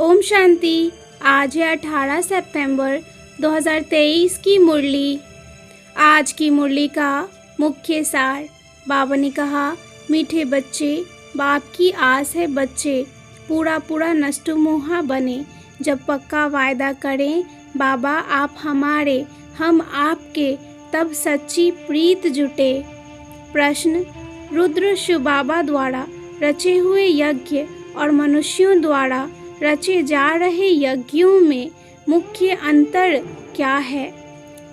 ओम शांति। आज है 18 सितंबर 2023 की मुरली। आज की मुरली का मुख्य सार। बाबा ने कहा, मीठे बच्चे, बाप की आस है बच्चे, पूरा पूरा नष्ट मोहा बने। जब पक्का वायदा करें बाबा आप हमारे, हम आपके, तब सच्ची प्रीत जुटे। प्रश्न, रुद्र शिव बाबा द्वारा रचे हुए यज्ञ और मनुष्यों द्वारा रचे जा रहे यज्ञों में मुख्य अंतर क्या है?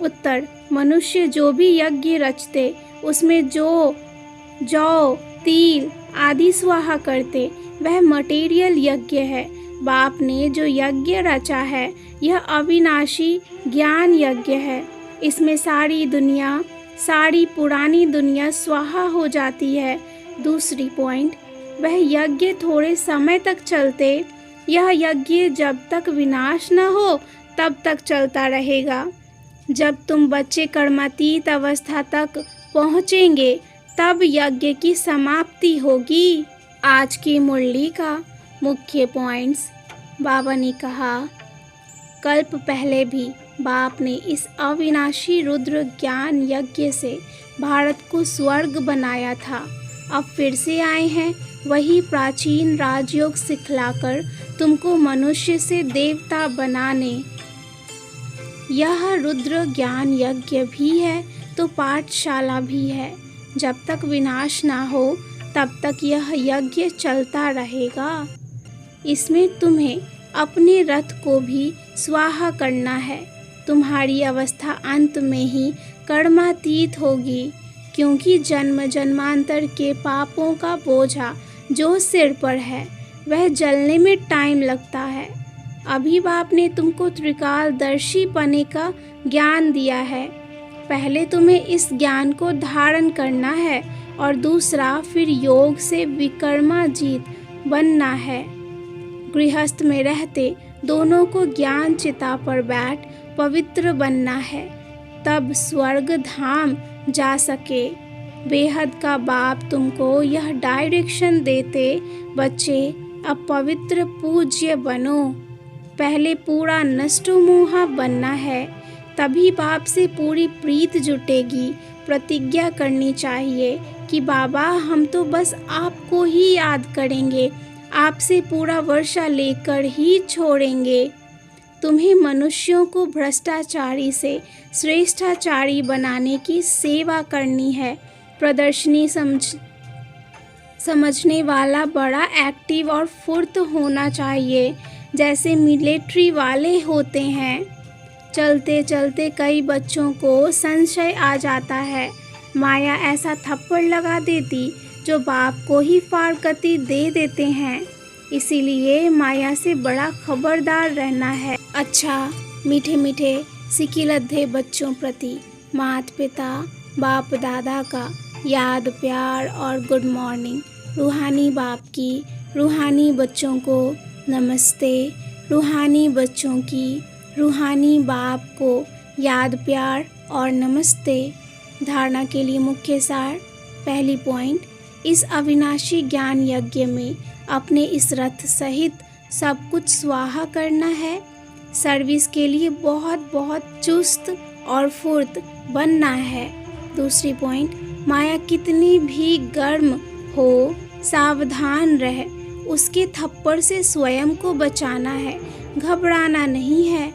उत्तर, मनुष्य जो भी यज्ञ रचते उसमें जो जौ, तिल आदि स्वाहा करते वह मटेरियल यज्ञ है। बाप ने जो यज्ञ रचा है यह अविनाशी ज्ञान यज्ञ है। इसमें सारी दुनिया, सारी पुरानी दुनिया स्वाहा हो जाती है। दूसरी पॉइंट, वह यज्ञ थोड़े समय तक चलते। यह यज्ञ जब तक विनाश न हो तब तक चलता रहेगा। जब तुम बच्चे कर्मातीत अवस्था तक पहुँचेंगे तब यज्ञ की समाप्ति होगी। आज की मुरली का मुख्य पॉइंट्स। बाबा ने कहा, कल्प पहले भी बाप ने इस अविनाशी रुद्र ज्ञान यज्ञ से भारत को स्वर्ग बनाया था। अब फिर से आए हैं वही प्राचीन राजयोग सिखलाकर तुमको मनुष्य से देवता बनाने। यह रुद्र ज्ञान यज्ञ भी है तो पाठशाला भी है। जब तक विनाश ना हो तब तक यह यज्ञ चलता रहेगा। इसमें तुम्हें अपने रथ को भी स्वाहा करना है। तुम्हारी अवस्था अंत में ही कर्मातीत होगी, क्योंकि जन्म जन्मांतर के पापों का बोझा जो सिर पर है वह जलने में टाइम लगता है। अभी बाप ने तुमको त्रिकालदर्शी पने का ज्ञान दिया है। पहले तुम्हें इस ज्ञान को धारण करना है और दूसरा फिर योग से विकर्माजीत बनना है। गृहस्थ में रहते दोनों को ज्ञान चिता पर बैठ पवित्र बनना है, तब स्वर्ग धाम जा सके। बेहद का बाप तुमको यह डायरेक्शन देते, बच्चे अब पवित्र पूज्य बनो। पहले पूरा नष्ट मोहा बनना है, तभी बाप से पूरी प्रीत जुटेगी। प्रतिज्ञा करनी चाहिए कि बाबा हम तो बस आपको ही याद करेंगे, आपसे पूरा वर्षा लेकर ही छोड़ेंगे। तुम्हें मनुष्यों को भ्रष्टाचारी से श्रेष्ठाचारी बनाने की सेवा करनी है। प्रदर्शनी समझने वाला बड़ा एक्टिव और फुर्त होना चाहिए, जैसे मिलिट्री वाले होते हैं। चलते चलते कई बच्चों को संशय आ जाता है। माया ऐसा थप्पड़ लगा देती जो बाप को ही फारकती दे देते हैं। इसीलिए माया से बड़ा खबरदार रहना है। अच्छा, मीठे मीठे सिकिलद्धे बच्चों प्रति माता पिता बाप दादा का याद, प्यार और गुड मॉर्निंग। रूहानी बाप की रूहानी बच्चों को नमस्ते। रूहानी बच्चों की रूहानी बाप को याद, प्यार और नमस्ते। धारणा के लिए मुख्य सार। पहली पॉइंट, इस अविनाशी ज्ञान यज्ञ में अपने इस रथ सहित सब कुछ स्वाहा करना है। सर्विस के लिए बहुत बहुत चुस्त और फुर्त बनना है। दूसरी पॉइंट, माया कितनी भी गर्म हो सावधान रह, उसके थप्पड़ से स्वयं को बचाना है, घबराना नहीं है।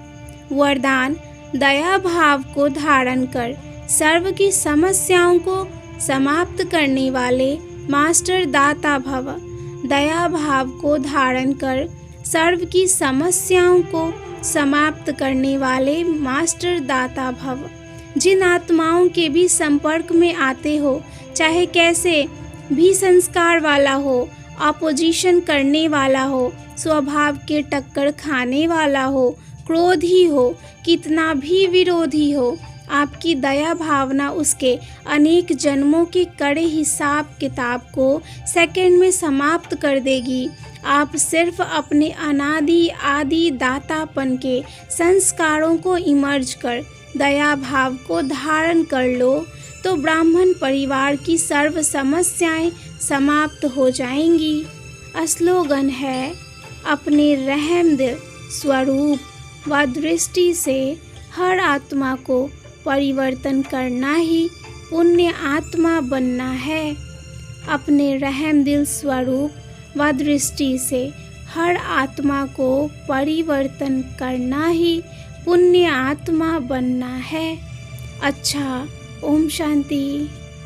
वरदान, दया भाव को धारण कर सर्व की समस्याओं को समाप्त करने वाले मास्टर दाता भव। दया भाव को धारण कर सर्व की समस्याओं को समाप्त करने वाले मास्टर दाता भव। जिन आत्माओं के भी संपर्क में आते हो, चाहे कैसे भी संस्कार वाला हो, अपोजिशन करने वाला हो, स्वभाव के टक्कर खाने वाला हो, क्रोधी हो, कितना भी विरोधी हो, आपकी दया भावना उसके अनेक जन्मों के कड़े हिसाब किताब को सेकंड में समाप्त कर देगी। आप सिर्फ अपने अनादि आदि दातापन के संस्कारों को इमर्ज कर दया भाव को धारण कर लो तो ब्राह्मण परिवार की सर्व समस्याएं समाप्त हो जाएंगी। स्लोगन है, अपने रहमदिल स्वरूप व दृष्टि से हर आत्मा को परिवर्तन करना ही पुण्य आत्मा बनना है। अपने रहमदिल स्वरूप व दृष्टि से हर आत्मा को परिवर्तन करना ही पुण्य आत्मा बनना है। अच्छा, ओम शांति।